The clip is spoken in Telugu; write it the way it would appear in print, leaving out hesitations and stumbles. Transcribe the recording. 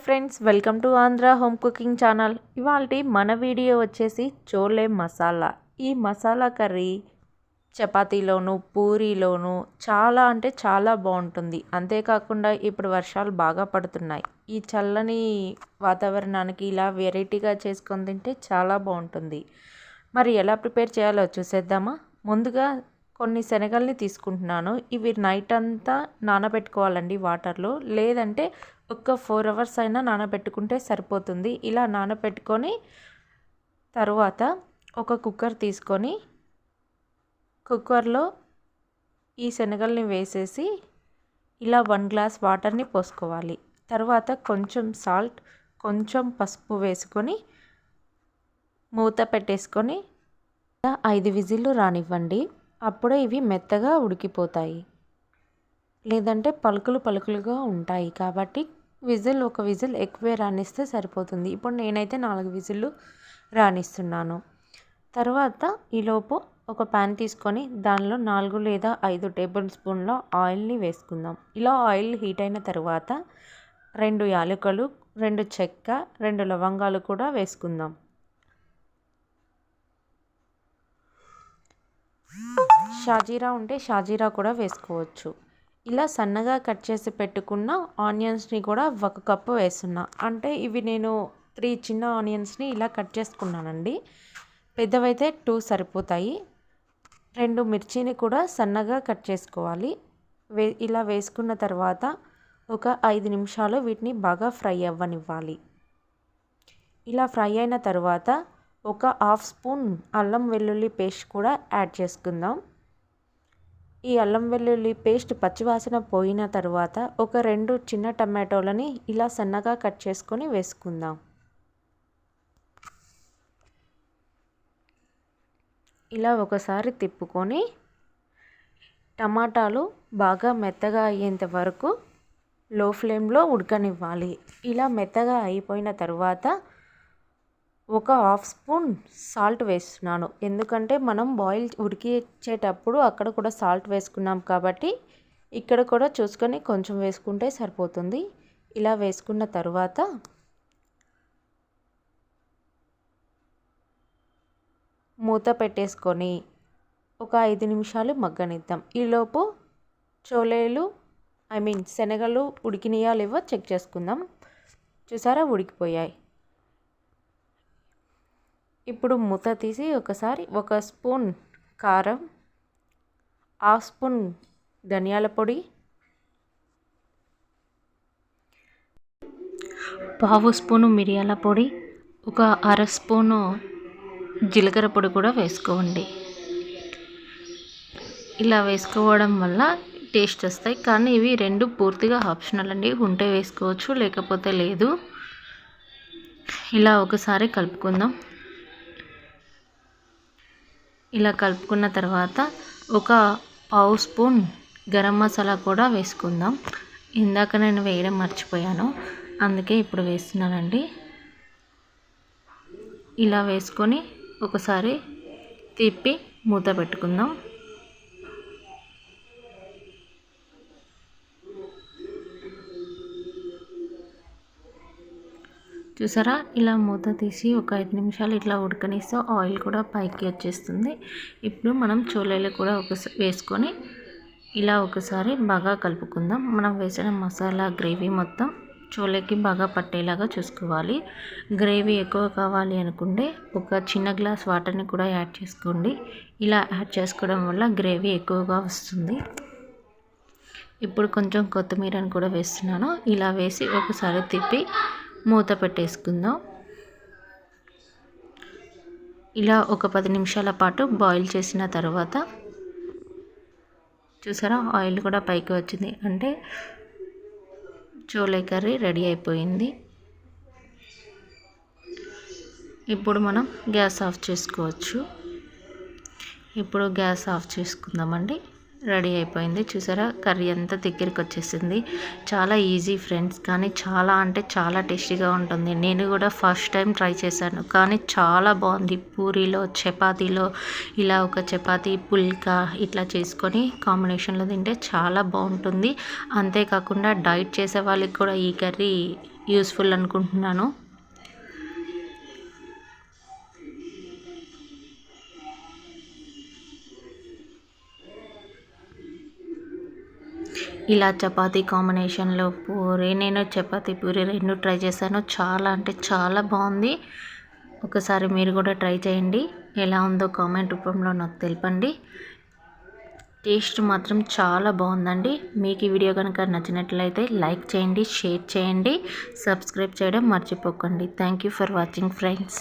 Friends, welcome to Andhra home cooking channel. ఇవాల్టి మన వీడియో వచ్చేసి చోలే మసాలా. ఈ మసాలా కర్రీ చపాతీలోను పూరీలోను చాలా అంటే చాలా బాగుంటుంది. అంతేకాకుండా ఇప్పుడు వర్షాలు బాగా పడుతున్నాయి. ఈ చల్లని వాతావరణానికి ఇలా వెరైటీగా చేసుకొని తింటే చాలా బాగుంటుంది. మరి ఎలా ప్రిపేర్ చేయాలో చూసేద్దామా. ముందుగా కొన్ని శనగల్ని తీసుకుంటున్నాను. ఇవి నైట్ అంతా నానబెట్టుకోవాలండి వాటర్లో, లేదంటే ఒక 4 అవర్స్ అయినా నానబెట్టుకుంటే సరిపోతుంది. ఇలా నానబెట్టుకొని తర్వాత ఒక కుక్కర్ తీసుకొని కుక్కర్లో ఈ శనగల్ని వేసేసి ఇలా 1 గ్లాస్ వాటర్ని పోసుకోవాలి. తర్వాత కొంచెం సాల్ట్, కొంచెం పసుపు వేసుకొని మూత పెట్టేసుకొని 5 విజిల్లు రానివ్వండి. అప్పుడే ఇవి మెత్తగా ఉడికిపోతాయి, లేదంటే పలుకులు పలుకులుగా ఉంటాయి. కాబట్టి ఒక విజిల్ ఎక్కువే రానిస్తే సరిపోతుంది. ఇప్పుడు నేనైతే 4 విజిల్లు రానిస్తున్నాను. తర్వాత ఈలోపు ఒక ప్యాన్ తీసుకొని దానిలో 4 లేదా 5 టేబుల్ స్పూన్ల ఆయిల్ని వేసుకుందాం. ఇలా ఆయిల్ హీట్ అయిన తర్వాత 2 యాలకులు, 2 చెక్క, 2 లవంగాలు కూడా వేసుకుందాం. షాజీరా ఉంటే షాజీరా కూడా వేసుకోవచ్చు. ఇలా సన్నగా కట్ చేసి పెట్టుకున్న ఆనియన్స్ని కూడా 1 కప్పు వేస్తున్నా. అంటే ఇవి నేను 3 చిన్న ఆనియన్స్ని ఇలా కట్ చేసుకున్నానండి. పెద్దవైతే 2 సరిపోతాయి. 2 మిర్చిని కూడా సన్నగా కట్ చేసుకోవాలి. ఇలా వేసుకున్న తర్వాత ఒక 5 నిమిషాలు వీటిని బాగా ఫ్రై అవ్వనివ్వాలి. ఇలా ఫ్రై అయిన తర్వాత ఒక 1/2 స్పూన్ అల్లం వెల్లుల్లి పేస్ట్ కూడా యాడ్ చేసుకుందాం. ఈ అల్లం వెల్లుల్లి పేస్ట్ పచ్చివాసన పోయిన తర్వాత ఒక 2 చిన్న టమాటోలని ఇలా సన్నగా కట్ చేసుకొని వేసుకుందాం. ఇలా ఒకసారి తిప్పుకొని టమాటాలు బాగా మెత్తగా అయ్యేంత వరకు లో ఫ్లేమ్లో ఉడకనివ్వాలి. ఇలా మెత్తగా అయిపోయిన తర్వాత ఒక 1/2 స్పూన్ సాల్ట్ వేస్తున్నాను. ఎందుకంటే మనం ఉడికించేటప్పుడు అక్కడ కూడా సాల్ట్ వేసుకున్నాం కాబట్టి ఇక్కడ కూడా చూసుకొని కొంచెం వేసుకుంటే సరిపోతుంది. ఇలా వేసుకున్న తర్వాత మూత పెట్టేసుకొని ఒక 5 నిమిషాలు మగ్గనిద్దాం. ఈలోపు శనగలు ఉడికినాయా లేవో చెక్ చేసుకుందాం. చూసారా, ఉడికిపోయాయి. ఇప్పుడు మూత తీసి ఒకసారి 1 స్పూన్ కారం, 1/2 స్పూన్ ధనియాల పొడి, 1/2 స్పూను మిరియాల పొడి, ఒక 1/2 స్పూను జీలకర్ర పొడి కూడా వేసుకోండి. ఇలా వేసుకోవడం వల్ల టేస్ట్ వస్తాయి. కానీ ఇవి 2 పూర్తిగా ఆప్షనల్ అండి. ఉంటే వేసుకోవచ్చు, లేకపోతే లేదు. ఇలా ఒకసారి కలుపుకుందాం. ఇలా కలుపుకున్న తర్వాత ఒక 1/2 స్పూన్ గరం మసాలా కూడా వేసుకుందాం. ఇందాక నేను వేయడం మర్చిపోయాను, అందుకే ఇప్పుడు వేస్తున్నానండి. ఇలా వేసుకొని ఒకసారి తిప్పి మూత పెట్టుకుందాం. చూసారా, ఇలా మూత తీసి ఒక 5 నిమిషాలు ఇట్లా ఉడకనిస్తే ఆయిల్ కూడా పైకి వచ్చేస్తుంది. ఇప్పుడు మనం చోలేలు కూడా వేసుకొని ఇలా ఒకసారి బాగా కలుపుకుందాం. మనం వేసిన మసాలా గ్రేవీ మొత్తం చోలేకి బాగా పట్టేలాగా చూసుకోవాలి. గ్రేవీ ఎక్కువ కావాలి అనుకుంటే ఒక చిన్న గ్లాస్ వాటర్ని కూడా యాడ్ చేసుకోండి. ఇలా యాడ్ చేసుకోవడం వల్ల గ్రేవీ ఎక్కువగా వస్తుంది. ఇప్పుడు కొంచెం కొత్తిమీరని కూడా వేస్తున్నాను. ఇలా వేసి ఒకసారి తిప్పి మూత పెట్టేసుకుందాం. ఇలా ఒక 10 నిమిషాల పాటు బాయిల్ చేసిన తర్వాత చూసారా, ఆయిల్ కూడా పైకి వచ్చింది. అంటే చోలే కర్రీ రెడీ అయిపోయింది. ఇప్పుడు మనం గ్యాస్ ఆఫ్ చేసుకోవచ్చు. ఇప్పుడు గ్యాస్ ఆఫ్ చేసుకుందామండి. రెడీ అయిపోయింది. చూసారా, కర్రీ అంతా దగ్గరికి వచ్చేసింది. చాలా ఈజీ ఫ్రెండ్స్, కానీ చాలా అంటే చాలా టేస్టీగా ఉంటుంది. నేను కూడా ఫస్ట్ టైం ట్రై చేశాను, కానీ చాలా బాగుంది. పూరీలో, చపాతీలో ఇలా ఒక చపాతీ పుల్కా ఇట్లా చేసుకొని కాంబినేషన్లో తింటే చాలా బాగుంటుంది. అంతేకాకుండా డైట్ చేసే వాళ్ళకి కూడా ఈ కర్రీ యూస్ఫుల్ అనుకుంటున్నాను. ఇలా చపాతీ కాంబినేషన్లో పూరి, నేను చపాతీ పూరి 2 ట్రై చేశాను. చాలా అంటే చాలా బాగుంది. ఒకసారి మీరు కూడా ట్రై చేయండి. ఎలా ఉందో కామెంట్ రూపంలో నాకు తెలపండి. టేస్ట్ మాత్రం చాలా బాగుందండి. మీకు ఈ వీడియో కనుక నచ్చినట్లయితే లైక్ చేయండి, షేర్ చేయండి, సబ్స్క్రైబ్ చేయడం మర్చిపోకండి. Thank you for watching friends.